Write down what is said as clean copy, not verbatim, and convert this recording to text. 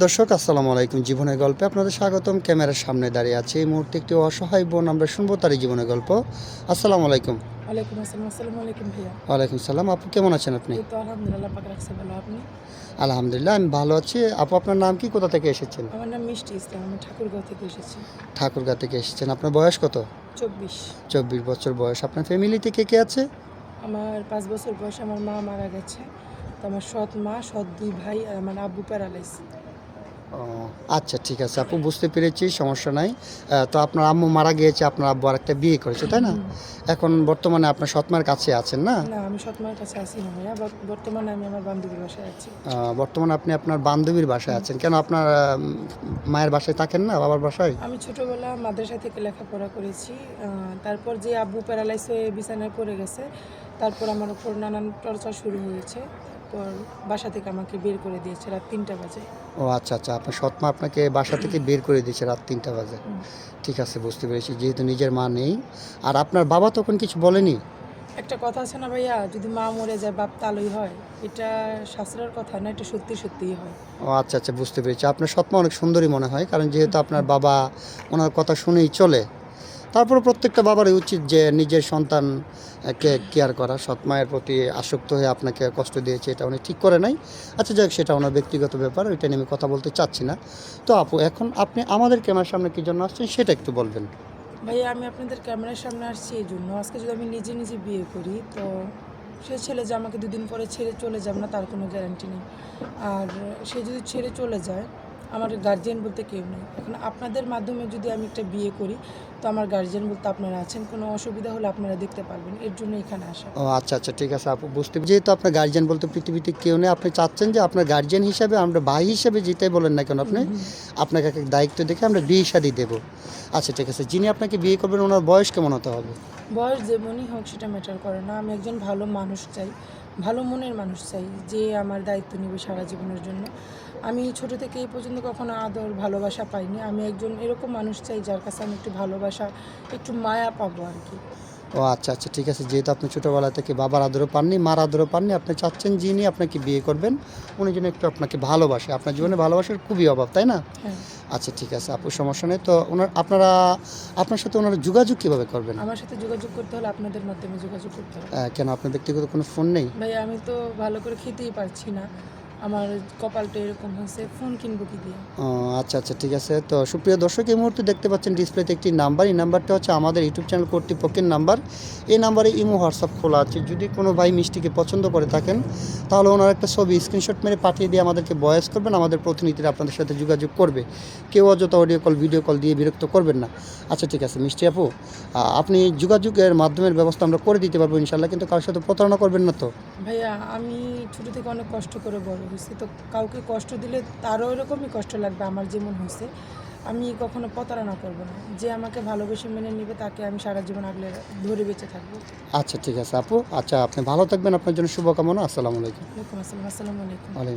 দর্শক আসসালামু আলাইকুম। জীবনের গল্পে আপনাদের স্বাগতম। ক্যামেরার সামনে দাঁড়িয়ে আছে এই মুহূর্তে একটি অসহায় বোন, আমরা শুনবো তারই জীবনের গল্প। আসসালামু আলাইকুম। ওয়ালাইকুম আসসালাম। আসসালামু আলাইকুম ভাইয়া। ওয়ালাইকুম সালাম। আপু কেমন আছেন আপনি? এই তো আলহামদুলিল্লাহ, পাক রাখছে ভালো। আপনি? আলহামদুলিল্লাহ আমি ভালো আছি। আপু আপনার নাম কি, কোথা থেকে এসেছেন? আমার নাম মিষ্টি ইসলাম, আমি ঠাকুরগাঁও থেকে এসেছি। ঠাকুরগাঁ থেকে এসেছেন। আপনার বয়স কত? 24। 24 বছর বয়স। আপনার ফ্যামিলিতে কে কে আছে? আমার 5 বছর বয়সে আমার মা মারা গেছে। তো আমার সৎ মা, সৎ 2 ভাই আর আমার আব্বু প্যারালাইজ। ও আচ্ছা, ঠিক আছে আপু, বুঝতে পেরেছি, সমস্যা নাই। তো আপনার আম্মু মারা গিয়েছে, আপনার আব্বু আরেকটা বিয়ে করেছে, তাই না? এখন বর্তমানে আপনার সৎমার কাছে আছেন না? না, আমি সৎ মার কাছে আছি না ভাইয়া। বর্তমানে আমি আমার বান্ধবীর বাসায় আছি। বর্তমানে আপনি আপনার বান্ধবীর বাসায় আছেন কেন? আপনার মায়ের বাসায় থাকেন না, বাবার বাসায়? আমি ছোটোবেলা মাদ্রাসা থেকে লেখাপড়া করেছি। তারপর যে আব্বু প্যারালাইজ হয়ে বিছানায় পড়ে গেছে, তারপর আমার উপর নানান টর্চার শুরু হয়েছে। তারপর বাসা থেকে আমাকে বের করে দিয়েছে রাত 3টা বাজে। ও আচ্ছা আচ্ছা, আপনার সৎমা আপনাকে বাসা থেকে বের করে দিয়েছে রাত 3টা বাজে। ঠিক আছে, বুঝতে পেরেছি। যেহেতু নিজের মা নেই, আর আপনার বাবা তখন কিছু বলেনি? একটা কথা আছে না ভাইয়া, যদি মা মরে যায় বাপ তালই হয়। এটা শাস্ত্রের কথা না, এটা সত্যি সত্যিই হয়। ও আচ্ছা আচ্ছা, বুঝতে পেরেছি। আপনার সৎমা অনেক সুন্দরী মনে হয়, কারণ যেহেতু আপনার বাবা ওনার কথা শুনেই চলে। তারপরে প্রত্যেকটা বাবারই উচিত যে নিজের সন্তানকে কেয়ার করা। সৎমায়ের প্রতি আসক্ত হয়ে আপনাকে কষ্ট দিয়েছে, এটা উনি ঠিক করে নাই। আচ্ছা যাক, সেটা ওনার ব্যক্তিগত ব্যাপার, ওইটা নিয়ে আমি কথা বলতে চাচ্ছি না। তো আপু, এখন আপনি আমাদের ক্যামেরার সামনে কী জন্য আসছেন সেটা একটু বলবেন। ভাইয়া, আমি আপনাদের ক্যামেরার সামনে আসছি এই জন্য, আজকে যদি আমি নিজে নিজে বিয়ে করি তো সে ছেলে যে আমাকে 2 দিন পরে ছেড়ে চলে যাবে না তার কোনো গ্যারান্টি নেই। আর সে যদি ছেড়ে চলে যায়, আমার গার্জিয়ান বলতে কেউ নেই। এখন আপনাদের মাধ্যমে যদি আমি একটা বিয়ে করি তো আমার গার্জিয়ান বলতে আপনারা আছেন, কোনো অসুবিধা হলে আপনারা দেখতে পারবেন, এর জন্য এখানে আসা। ও আচ্ছা আচ্ছা, ঠিক আছে আপু, যেহেতু আপনার গার্জিয়ান বলতে পৃথিবীতে কেউ নেই, আপনি চাচ্ছেন যে আপনার গার্জিয়ান হিসাবে, আমরা ভাই হিসাবে যেটাই বলেন না কেন আপনি, আপনাকে একটা দায়িত্ব দেখে আমরা বিয়ে শাদী দেবো। আচ্ছা ঠিক আছে, যিনি আপনাকে বিয়ে করবেন ওনার বয়স কেমন হতে হবে? বয়স যেমনই হোক সেটা ম্যাটার করে না। আমি একজন ভালো মানুষ চাই, ভালো মনের মানুষ চাই, যে আমার দায়িত্ব নেবে সারা জীবনের জন্য। আমি ছোট থেকে এই পর্যন্ত কখনো আদর ভালোবাসা পাইনি। আমি একজন এরকম মানুষ চাই যার কাছে আমি একটু ভালোবাসা, একটু মায়া পাবো আর কি। ও আচ্ছা আচ্ছা, ঠিক আছে। যেহেতু আপনি ছোটোবেলা থেকে বাবার আদরও পাননি, মার আদরও পাননি, আপনি চাচ্ছেন যিনি আপনাকে বিয়ে করবেন উনি যেন একটু আপনাকে ভালোবাসে। আপনার জীবনে ভালোবাসার খুবই অভাব, তাই না? হ্যাঁ। আচ্ছা ঠিক আছে আপু, সমস্যা নেই। তো আপনার সাথে ওনারা যোগাযোগ কীভাবে করবেন? আমার সাথে যোগাযোগ করতে হলে আপনাদের মাধ্যমে যোগাযোগ করতে হবে। কেন, আপনার ব্যক্তিগত কোনো ফোন নেই? ভাই, আমি তো ভালো করে খেতেই পারছি না, আমার কপালটা এরকম হয়েছে, ফোন কিনবো কি দিয়ে? ও আচ্ছা আচ্ছা, ঠিক আছে। তো সুপ্রিয় দর্শক, এই মুহূর্তে দেখতে পাচ্ছেন ডিসপ্লেতে একটি নাম্বার। এই নাম্বারটা হচ্ছে আমাদের ইউটিউব চ্যানেল কর্তৃপক্ষের নাম্বার। এই নাম্বারে ইমো হোয়াটসঅ্যাপ খোলা আছে। যদি কোনো ভাই মিষ্টিকে পছন্দ করে থাকেন তাহলে ওনার একটা ছবি স্ক্রিনশট মেরে পাঠিয়ে দিয়ে আমাদেরকে ভয়েস করবেন, আমাদের প্রতিনিধিরা আপনাদের সাথে যোগাযোগ করবে। কেউ অযথা অডিও কল, ভিডিও কল দিয়ে বিরক্ত করবেন না। আচ্ছা ঠিক আছে মিষ্টি আপু, আপনি যোগাযোগের মাধ্যমের ব্যবস্থা আমরা করে দিতে পারবো ইনশাল্লাহ, কিন্তু কারোর সাথে প্রতারণা করবেন না তো? ভাইয়া, আমি ছোটো থেকে অনেক কষ্ট করে বড় হয়েছি, তো কাউকে কষ্ট দিলে তারও এরকমই কষ্ট লাগবে আমার যেমন হয়েছে। আমি কখনো প্রতারণা করবো না। যে আমাকে ভালোবেসে মেনে নেবে তাকে আমি সারা জীবন আগলে ধরে বেঁচে থাকবো। আচ্ছা ঠিক আছে আপু, আচ্ছা আপনি ভালো থাকবেন, আপনার জন্য শুভকামনা। আসসালামু আলাইকুম। ওয়ালাইকুম আসসালাম। আসসালামু আলাইকুম। ওয়ালাইকুম